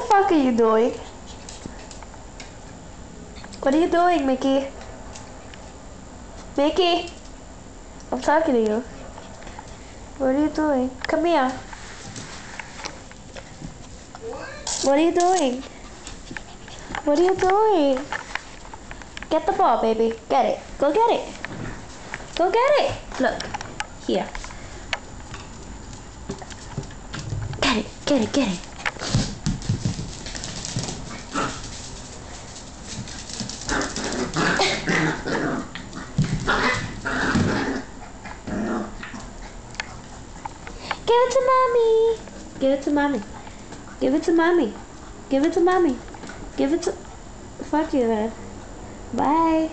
fuck are you doing? What are you doing, Mickey? Mickey? I'm talking to you. What are you doing? Come here. What are you doing? What are you doing? Get the ball, baby. Get it. Go get it. Go get it. Look. Here. Get it. Get it. Get it. Give it to mommy. Give it to mommy. Give it to mommy. Give it to mommy. Give it to... Fuck you, man. Bye.